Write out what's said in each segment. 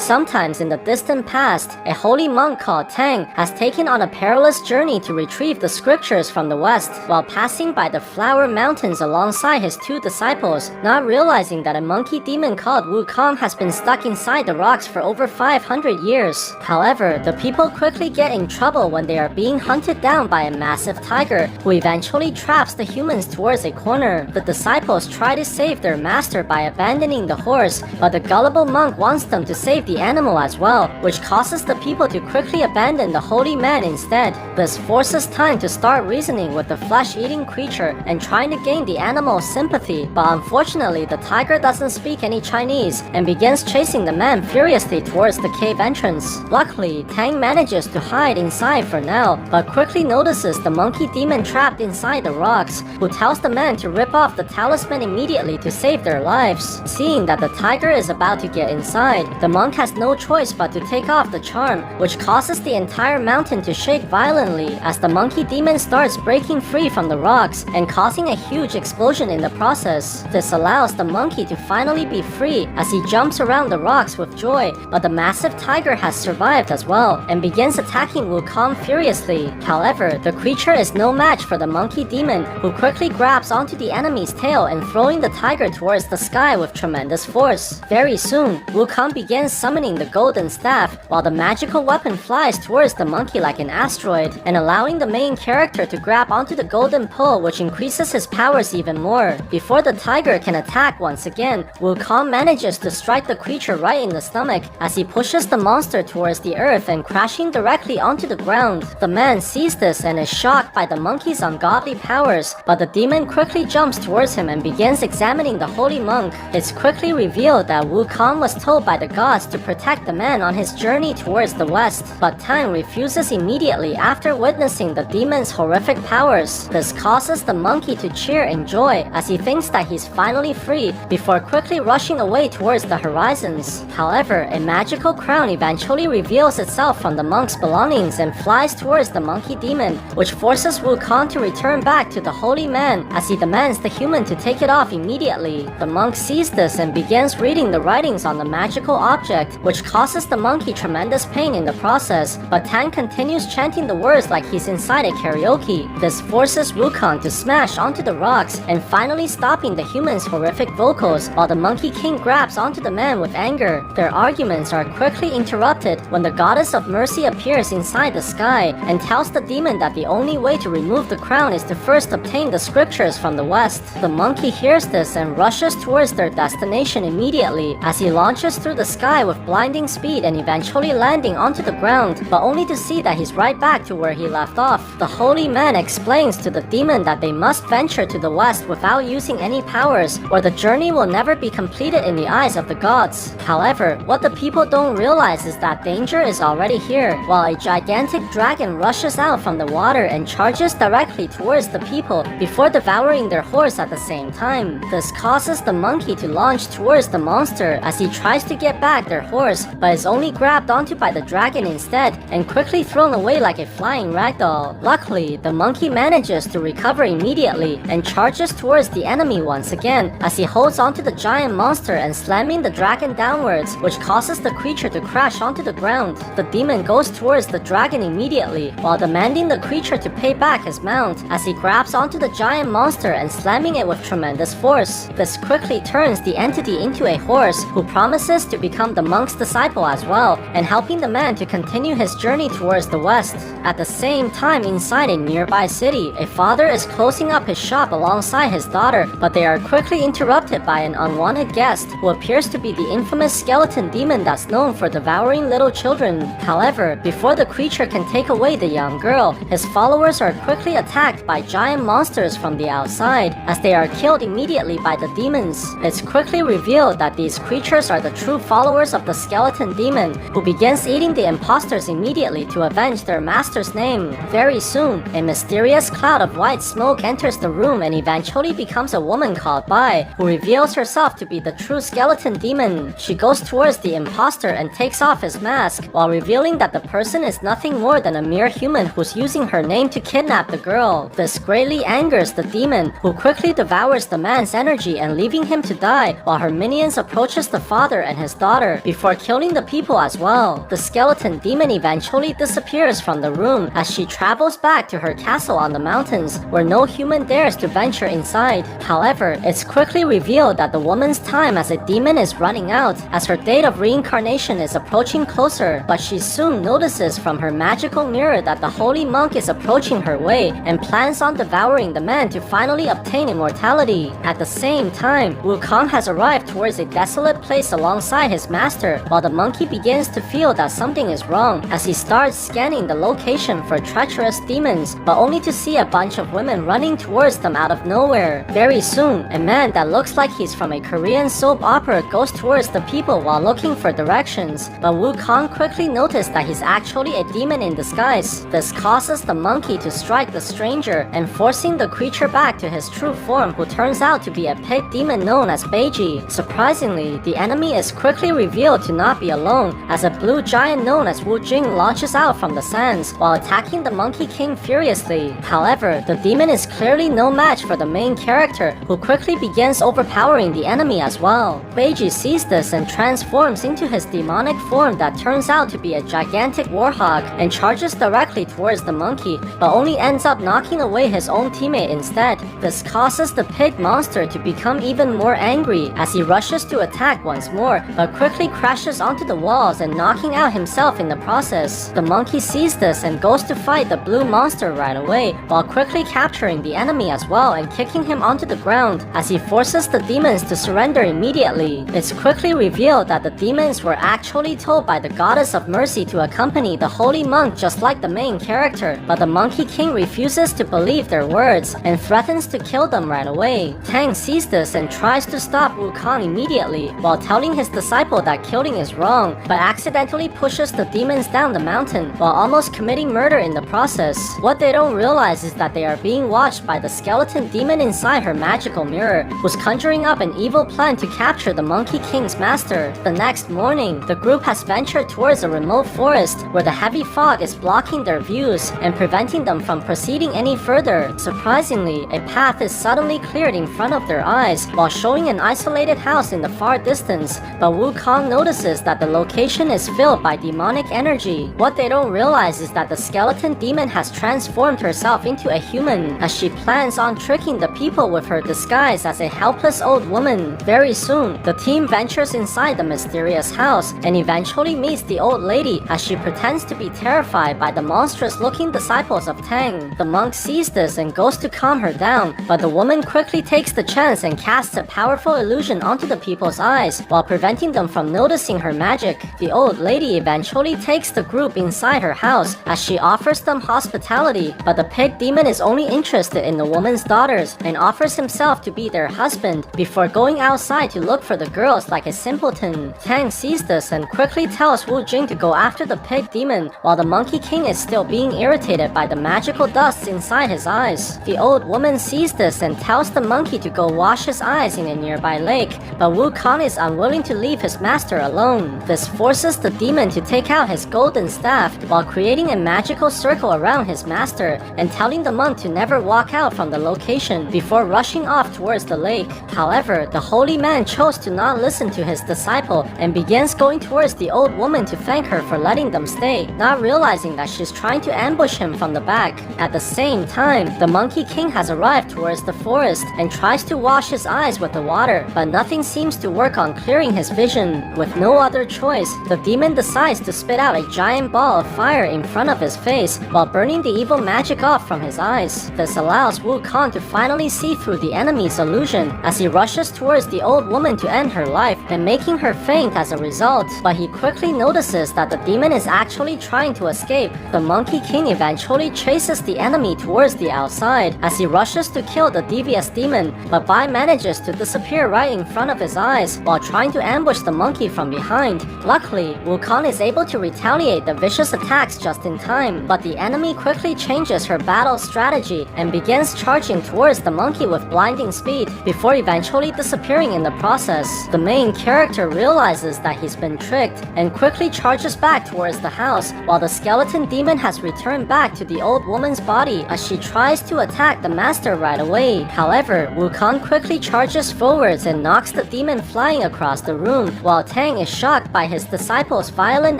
Sometimes in the distant past, a holy monk called Tang has taken on a perilous journey to retrieve the scriptures from the west while passing by the flower mountains alongside his two disciples, not realizing that a monkey demon called Wukong has been stuck inside the rocks for over 500 years. However, the people quickly get in trouble when they are being hunted down by a massive tiger, who eventually traps the humans towards a corner. The disciples try to save their master by abandoning the horse, but the gullible monk wants them to save the animal as well, which causes the people to quickly abandon the holy man instead. This forces Tang to start reasoning with the flesh-eating creature and trying to gain the animal's sympathy, but unfortunately the tiger doesn't speak any Chinese and begins chasing the man furiously towards the cave entrance. Luckily, Tang manages to hide inside for now, but quickly notices the monkey demon trapped inside the rocks, who tells the man to rip off the talisman immediately to save their lives. Seeing that the tiger is about to get inside, the monk has no choice but to take off the charm, which causes the entire mountain to shake violently as the monkey demon starts breaking free from the rocks and causing a huge explosion in the process. This allows the monkey to finally be free as he jumps around the rocks with joy, but the massive tiger has survived as well and begins attacking Wukong furiously. However, the creature is no match for the monkey demon, who quickly grabs onto the enemy's tail and throwing the tiger towards the sky with tremendous force. Very soon, Wukong begins summoning the golden staff, while the magical weapon flies towards the monkey like an asteroid, and allowing the main character to grab onto the golden pole, which increases his powers even more. Before the tiger can attack once again, Wukong manages to strike the creature right in the stomach as he pushes the monster towards the earth and crashing directly onto the ground. The man sees this and is shocked by the monkey's ungodly powers, but the demon quickly jumps towards him and begins examining the holy monk. It's quickly revealed that Wukong was told by the gods to protect the man on his journey towards the west, but Tang refuses immediately after witnessing the demon's horrific powers. This causes the monkey to cheer in joy as he thinks that he's finally free before quickly rushing away towards the horizons. However, a magical crown eventually reveals itself from the monk's belongings and flies towards the monkey demon, which forces Wukong to return back to the holy man as he demands the human to take it off immediately. The monk sees this and begins reading the writings on the magical object, which causes the monkey tremendous pain in the process, but Tang continues chanting the words like he's inside a karaoke. This forces Wukong to smash onto the rocks and finally stopping the human's horrific vocals, while the monkey king grabs onto the man with anger. Their arguments are quickly interrupted when the goddess of mercy appears inside the sky and tells the demon that the only way to remove the crown is to first obtain the scriptures from the west. The monkey hears this and rushes towards their destination immediately as he launches through the sky with blinding speed and eventually landing onto the ground, but only to see that he's right back to where he left off. The holy man explains to the demon that they must venture to the west without using any powers, or the journey will never be completed in the eyes of the gods. However, what the people don't realize is that danger is already here, while a gigantic dragon rushes out from the water and charges directly towards the people before devouring their horse at the same time. This causes the monkey to launch towards the monster as he tries to get back their horse, but is only grabbed onto by the dragon instead and quickly thrown away like a flying ragdoll. Luckily, the monkey manages to recover immediately and charges towards the enemy once again as he holds onto the giant monster and slamming the dragon downwards, which causes the creature to crash onto the ground. The demon goes towards the dragon immediately while demanding the creature to pay back his mount as he grabs onto the giant monster and slamming it with tremendous force. This quickly turns the entity into a horse who promises to become the monk's disciple as well and helping the man to continue his journey towards the west. At the same time, inside a nearby city, a father is closing up his shop alongside his daughter, but they are quickly interrupted by an unwanted guest who appears to be the infamous skeleton demon that's known for devouring little children. However, before the creature can take away the young girl, his followers are quickly attacked by giant monsters from the outside as they are killed immediately by the demons. It's quickly revealed that these creatures are the true followers of the skeleton demon, who begins eating the imposters immediately to avenge their master's name. Very soon, a mysterious cloud of white smoke enters the room and eventually becomes a woman called Bai, who reveals herself to be the true skeleton demon. She goes towards the imposter and takes off his mask, while revealing that the person is nothing more than a mere human who's using her name to kidnap the girl. This greatly angers the demon, who quickly devours the man's energy and leaving him to die, while her minions approaches the father and his daughter. before killing the people as well. The skeleton demon eventually disappears from the room as she travels back to her castle on the mountains, where no human dares to venture inside. However, it's quickly revealed that the woman's time as a demon is running out as her date of reincarnation is approaching closer, but she soon notices from her magical mirror that the holy monk is approaching her way and plans on devouring the man to finally obtain immortality. At the same time, Wukong has arrived towards a desolate place alongside his master, while the monkey begins to feel that something is wrong as he starts scanning the location for treacherous demons, but only to see a bunch of women running towards them out of nowhere. Very soon, a man that looks like he's from a Korean soap opera goes towards the people while looking for directions, but Wukong quickly noticed that he's actually a demon in disguise. This causes the monkey to strike the stranger and forcing the creature back to his true form, who turns out to be a pig demon known as Beiji. Surprisingly, the enemy is quickly revealed to not be alone as a blue giant known as Wu Jing launches out from the sands while attacking the Monkey King furiously. However, the demon is clearly no match for the main character, who quickly begins overpowering the enemy as well. Beiji sees this and transforms into his demonic form that turns out to be a gigantic warhog and charges directly towards the monkey, but only ends up knocking away his own teammate instead. This causes the pig monster to become even more angry as he rushes to attack once more, but quickly crashes onto the walls and knocking out himself in the process. The monkey sees this and goes to fight the blue monster right away, while quickly capturing the enemy as well and kicking him onto the ground as he forces the demons to surrender immediately. It's quickly revealed that the demons were actually told by the goddess of mercy to accompany the holy monk just like the main character, but the Monkey King refuses to believe their words and threatens to kill them right away. Tang sees this and tries to stop Wukong immediately while telling his disciple that killing is wrong, but accidentally pushes the demons down the mountain while almost committing murder in the process. What they don't realize is that they are being watched by the skeleton demon inside her magical mirror, who's conjuring up an evil plan to capture the Monkey King's master. The next morning, the group has ventured towards a remote forest where the heavy fog is blocking their views and preventing them from proceeding any further. Surprisingly, a path is suddenly cleared in front of their eyes while showing an isolated house in the far distance, but Wukong notices that the location is filled by demonic energy. What they don't realize is that the skeleton demon has transformed herself into a human as she plans on tricking the people with her disguise as a helpless old woman. Very soon, the team ventures inside the mysterious house and eventually meets the old lady as she pretends to be terrified by the monstrous-looking disciples of Tang. The monk sees this and goes to calm her down, but the woman quickly takes the chance and casts a powerful illusion onto the people's eyes while preventing them from noticing her magic. The old lady eventually takes the group inside her house as she offers them hospitality, but the pig demon is only interested in the woman's daughters and offers himself to be their husband before going outside to look for the girls like a simpleton. Tang sees this and quickly tells Wu Jing to go after the pig demon while the Monkey King is still being irritated by the magical dust inside his eyes. The old woman sees this and tells the monkey to go wash his eyes in a nearby lake, but Wukong is unwilling to leave his master alone. This forces the demon to take out his golden staff while creating a magical circle around his master and telling the monk to never walk out from the location before rushing off towards the lake. However, the holy man chose to not listen to his disciple and begins going towards the old woman to thank her for letting them stay, not realizing that she's trying to ambush him from the back. At the same time, the Monkey King has arrived towards the forest and tries to wash his eyes with the water, but nothing seems to work on clearing his vision. With no other choice, the demon decides to spit out a giant ball of fire in front of his face while burning the evil magic off from his eyes. This allows Wukong to finally see through the enemy's illusion as he rushes towards the old woman to end her life and making her faint as a result, but he quickly notices that the demon is actually trying to escape. The Monkey King eventually chases the enemy towards the outside as he rushes to kill the devious demon, but Bai manages to disappear right in front of his eyes while trying to ambush the monkey from behind. Luckily, Wukong is able to retaliate the vicious attacks just in time, but the enemy quickly changes her battle strategy and begins charging towards the monkey with blinding speed before eventually disappearing in the process. The main character realizes that he's been tricked and quickly charges back towards the house while the skeleton demon has returned back to the old woman's body as she tries to attack the master right away. However, Wukong quickly charges forwards and knocks the demon flying across the room while Tang is shocked by his disciple's violent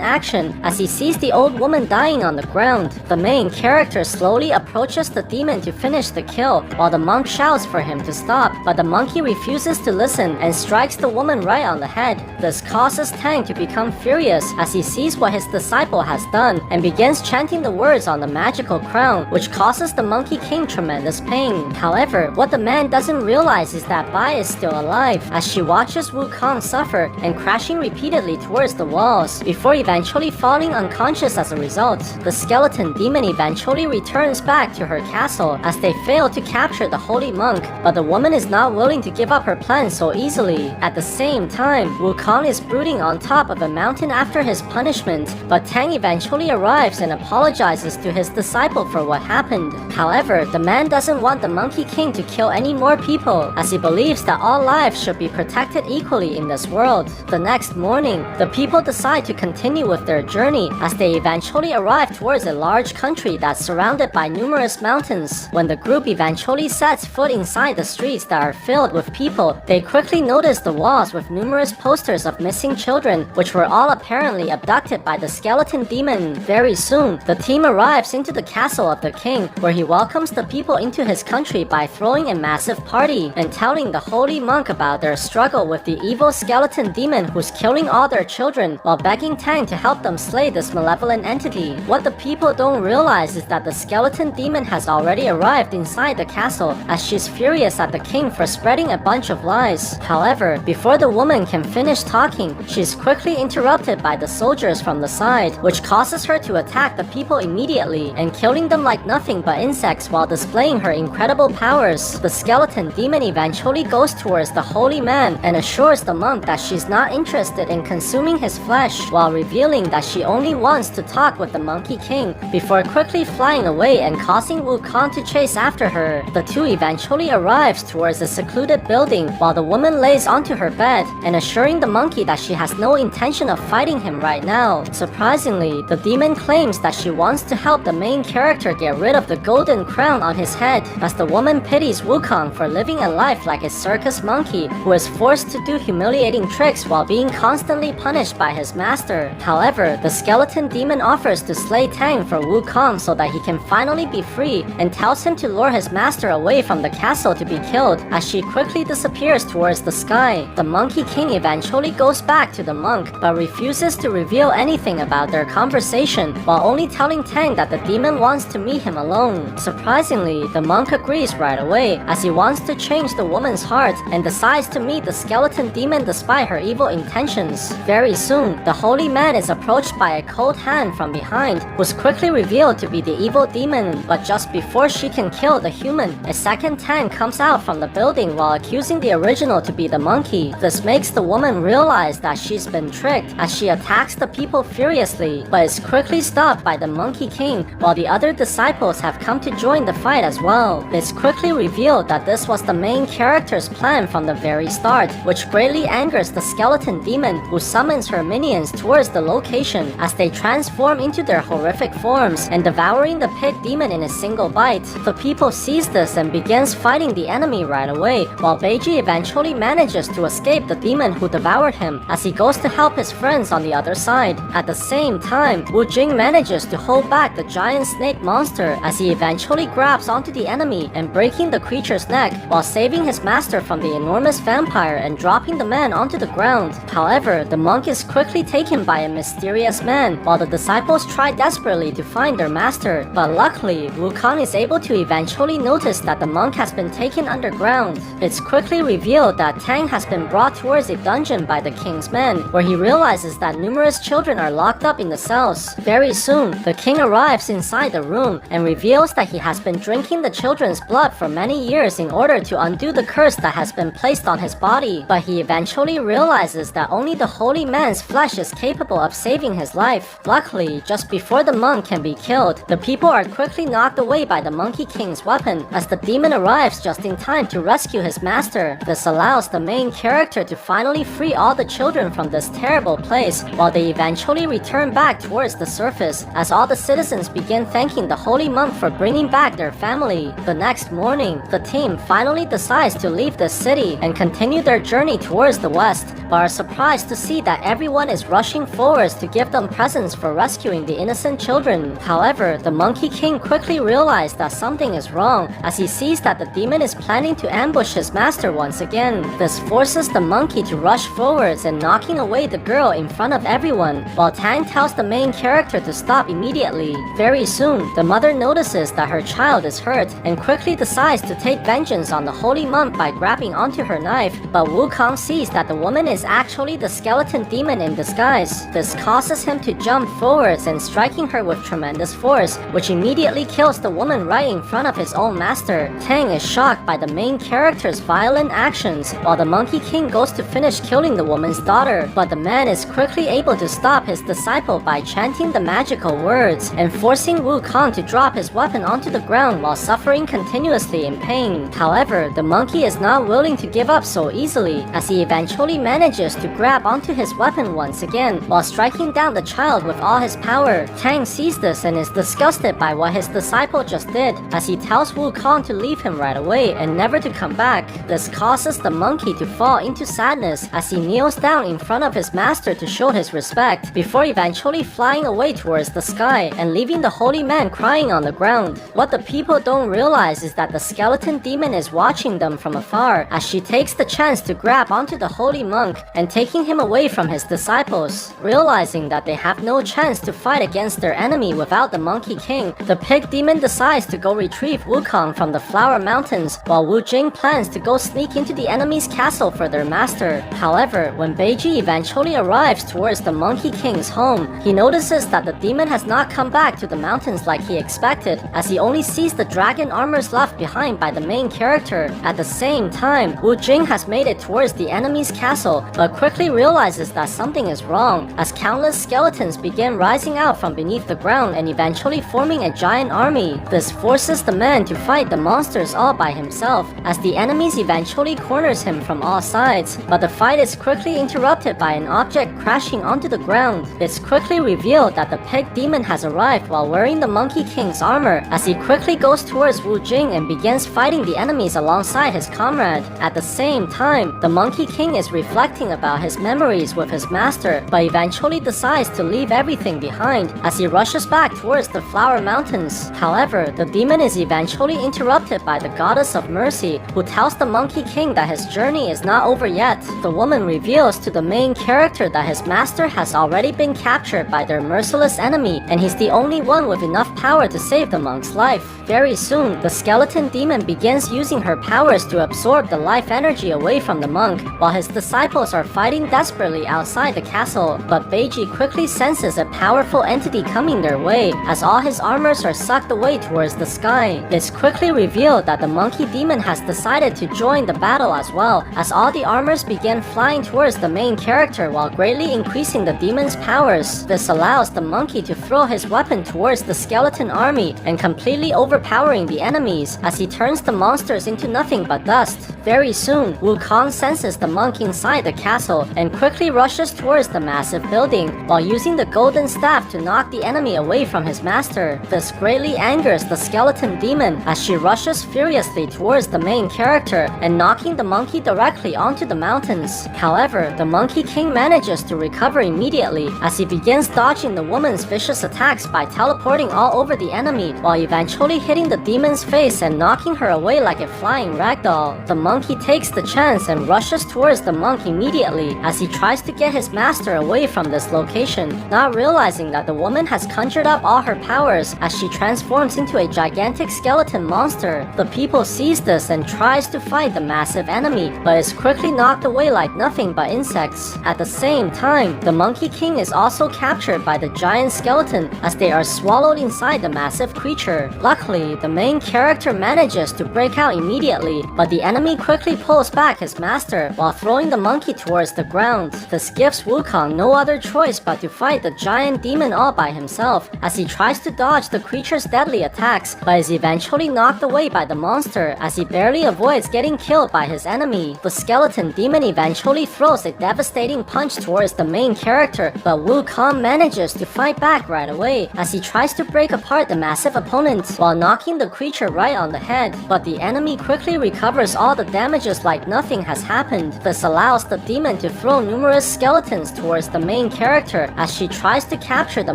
action as he sees the old woman dying on the ground. The main character slowly approaches the demon to finish the kill, while the monk shouts for him to stop, but the monkey refuses to listen and strikes the woman right on the head. This causes Tang to become furious as he sees what his disciple has done and begins chanting the words on the magical crown, which causes the Monkey King tremendous pain. However, what the man doesn't realize is that Bai is still alive as she watches Wukong suffer and crashing repeatedly towards the walls before eventually falling unconscious as a result. The skeleton demon eventually returns back to her castle as they fail to capture the holy monk, but the woman is not willing to give up her plan so easily. At the same time, Wukong is brooding on top of a mountain after his punishment, but Tang eventually arrives and apologizes to his disciple for what happened. However, the man doesn't want the Monkey King to kill any more people as he believes that all lives should be protected equally in this world. The next morning, the people decide to continue with their journey as they eventually arrive towards a large country that's surrounded by numerous mountains. When the group eventually sets foot inside the streets that are filled with people, they quickly notice the walls with numerous posters of missing children, which were all apparently abducted by the skeleton demon. Very soon, the team arrives into the castle of the king, where he welcomes the people into his country by throwing a massive party and telling the holy monk about their struggle with the evil skeleton demon who's killing all their children, while begging Tang to help them slay this malevolent entity. What the people don't realize is that the skeleton demon has already arrived inside the castle as she's furious at the king for spreading a bunch of lies. However, before the woman can finish talking, she's quickly interrupted by the soldiers from the side, which causes her to attack the people immediately and killing them like nothing but insects while displaying her incredible powers. The skeleton demon eventually goes towards the holy man and assures the monk that she's not interested in consuming his flesh, while revealing that she only wants to talk with the Monkey King before quickly flying away and causing Wukong to chase after her. The two eventually arrives towards a secluded building while the woman lays onto her bed and assuring the monkey that she has no intention of fighting him right now. Surprisingly, the demon claims that she wants to help the main character get rid of the golden crown on his head, as the woman pities Wukong for living a life like a circus monkey who is forced to do humiliating tricks while being constantly punished by his master. However, the skeleton demon offers to slay Tang for Wukong so that he can finally be free and tells him to lure his master away from the castle to be killed as she quickly disappears towards the sky. The Monkey King eventually goes back to the monk but refuses to reveal anything about their conversation, while only telling Tang that the demon wants to meet him alone. Surprisingly, the monk agrees right away as he wants to change the woman's heart and decides to meet the skeleton demon despite her evil intentions. Very soon, the holy man is approached by a cold hand from behind, who's quickly revealed to be the evil demon, but just before she can kill the human, a second Tang comes out from the building while accusing the original to be the monkey. This makes the woman realize that she's been tricked as she attacks the people furiously, but is quickly stopped by the Monkey King while the other disciples have come to join the fight as well. It's quickly revealed that this was the main character's plan from the very start, which greatly angers the skeleton demon, who summons her minions towards the location as they transform into their horrific forms and devouring the pig demon in a single bite. The people sees this and begins fighting the enemy right away, while Beiji eventually manages to escape the demon who devoured him as he goes to help his friends on the other side. At the same time, Wu Jing manages to hold back the giant snake monster as he eventually grabs onto the enemy and breaking the creature's neck while saving his master from the enormous vampire and dropping the man onto the ground. However, the monk is quickly taken by a mysterious man while the disciples try desperately to find their master, but luckily, Wukong is able to eventually notice that the monk has been taken underground. It's quickly revealed that Tang has been brought towards a dungeon by the king's men, where he realizes that numerous children are locked up in the cells. Very soon, the king arrives inside the room and reveals that he has been drinking the children's blood for many years in order to undo the curse that has been placed on his body, but he eventually realizes that only the holy man's flesh is capable of saving his life. Luckily, just before the monk can be killed, the people are quickly knocked away by the Monkey King's weapon as the demon arrives just in time to rescue his master. This allows the main character to finally free all the children from this terrible place, while they eventually return back towards the surface as all the citizens begin thanking the holy monk for bringing back their family. The next morning, the team finally decides to leave the city and continue their journey towards the west, but are surprised to see that everyone is rushing forwards to give them presents for rescuing the innocent children. However, the Monkey King quickly realized that something is wrong as he sees that the demon is planning to ambush his master once again. This forces the monkey to rush forwards and knocking away the girl in front of everyone, while Tang tells the main character to stop immediately. Very soon, the mother notices that her child is hurt and quickly decides to take vengeance on the holy monk by grabbing onto her knife, but Wukong sees that the woman is actually the skeleton demon in disguise. This causes him to jump forwards and striking her with tremendous force, which immediately kills the woman right in front of his own master. Tang is shocked by the main character's violent actions, while the Monkey King goes to finish killing the woman's daughter, but the man is quickly able to stop his disciple by chanting the magical words and forcing Wukong to drop his weapon onto the ground while suffering continuously in pain. However, the monkey is not willing to give up so easily, as he eventually manages to grab onto his weapon once again while striking down the child with all his power. Tang sees this and is disgusted by what his disciple just did, as he tells Wukong to leave him right away and never to come back. This causes the monkey to fall into sadness as he kneels down in front of his master to show his respect, before eventually flying away towards the sky and leaving the holy man crying on the ground. What the people don't realize is that the skeleton demon is watching them from afar, as she takes the chance to grab onto the holy monk and taking him away from his disciples. Realizing that they have no chance to fight against their enemy without the Monkey King, the pig demon decides to go retrieve Wukong from the Flower Mountains, while Wu Jing plans to go sneak into the enemy's castle for their master. However, when Beiji eventually arrives towards the Monkey King's home, he notices that the demon has not come back to the mountains like he expected, as he only sees the dragon armors left behind by the main character. At the same time, Wu Jing has made it towards the enemy's castle, but quickly realizes that something is wrong, as countless skeletons begin rising out from beneath the ground and eventually forming a giant army. This forces the man to fight the monsters all by himself, as the enemies eventually corners him from all sides, but the fight is quickly interrupted by an object crashing onto the ground. It's quickly revealed that the pig demon has arrived while wearing the Monkey King's armor, as he quickly goes towards Wu Jing and begins fighting the enemies alongside his comrade. At the same time, the Monkey King is reflecting about his memories with his master, but eventually decides to leave everything behind as he rushes back towards the Flower Mountains. However, the demon is eventually interrupted by the Goddess of Mercy, who tells the Monkey King that his journey is not over yet. The woman reveals to the main character that his master has already been captured by their merciless enemy, and he's the only one with enough power to save the monk's life. Very soon, the skeleton demon begins using her powers to absorb the life energy away from the monk, while his disciples are fighting desperately outside the castle. But Beiji quickly senses a powerful entity coming their way, as all his armors are sucked away towards the sky. It's quickly revealed that the monkey demon has decided to join the battle as well, as all the armors begin flying towards the main character while greatly increasing the demon's powers. This allows the monkey to throw his weapon towards the skeleton army and completely overpowering the enemies, as he turns the monsters into nothing but dust. Very soon, Wukong senses the monk inside the castle and quickly rushes towards the massive building while using the golden staff to knock the enemy away from his master. This greatly angers the skeleton demon as she rushes furiously towards the main character and knocking the monkey directly onto the mountains. However, the Monkey King manages to recover immediately as he begins dodging the woman's vicious attacks by teleporting all over the enemy while eventually hitting the demon's face and knocking her away like a flying ragdoll. The monkey takes the chance and rushes towards the monk immediately as he tries to get his master away from this location, not realizing that the woman has conjured up all her powers as she transforms into a gigantic skeleton monster. The people sees this and tries to fight the massive enemy, but is quickly knocked away like nothing but insects. At the same time, the Monkey King is also captured by the giant skeleton as they are swallowed inside the massive creature. Luckily, the main character manages to break out immediately, but the enemy quickly pulls back his master while throwing the monkey towards the ground. This gives Wukong no other choice but to fight the giant demon all by himself as he tries to dodge the creature's deadly attacks, but is eventually knocked away by the monster as he barely avoids getting killed by his enemy. The skeleton demon eventually throws a devastating punch towards the main character, but Wukong manages to fight back right away as he tries to break apart the massive opponent while knocking the creature right on the head, but the enemy quickly recovers all the damages like nothing has happened. This allows the demon began to throw numerous skeletons towards the main character as she tries to capture the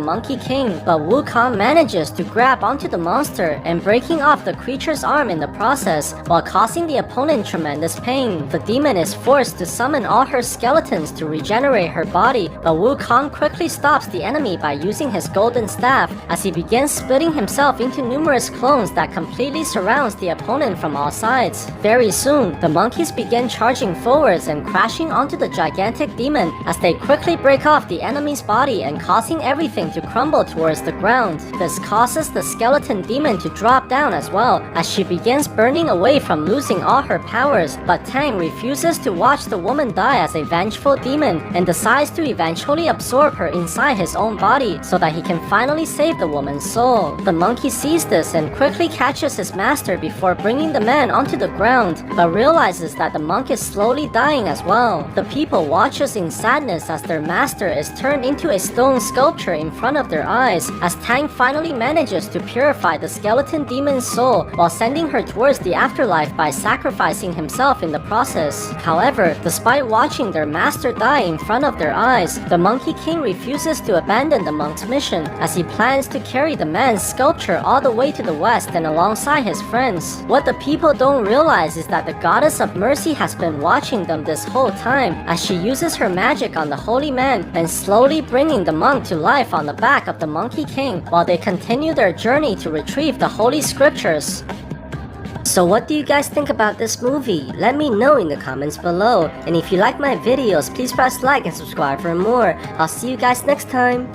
Monkey King, but Wukong manages to grab onto the monster and breaking off the creature's arm in the process while causing the opponent tremendous pain. The demon is forced to summon all her skeletons to regenerate her body, but Wukong quickly stops the enemy by using his golden staff as he begins splitting himself into numerous clones that completely surrounds the opponent from all sides. Very soon, the monkeys begin charging forwards and crashing onto the gigantic demon as they quickly break off the enemy's body and causing everything to crumble towards the ground. This causes the skeleton demon to drop down as well as she begins burning away from losing all her powers, but Tang refuses to watch the woman die as a vengeful demon and decides to eventually absorb her inside his own body so that he can finally save the woman's soul. The monkey sees this and quickly catches his master before bringing the man onto the ground, but realizes that the monk is slowly dying as well. The people watches in sadness as their master is turned into a stone sculpture in front of their eyes as Tang finally manages to purify the skeleton demon's soul while sending her towards the afterlife by sacrificing himself in the process. However, despite watching their master die in front of their eyes, the Monkey King refuses to abandon the monk's mission as he plans to carry the man's sculpture all the way to the west and alongside his friends. What the people don't realize is that the goddess of mercy has been watching them this whole time as she uses her magic on the holy man and slowly bringing the monk to life on the back of the Monkey King while they continue their journey to retrieve the holy scriptures. So what do you guys think about this movie? Let me know in the comments below. And if you like my videos, please press like and subscribe for more. I'll see you guys next time.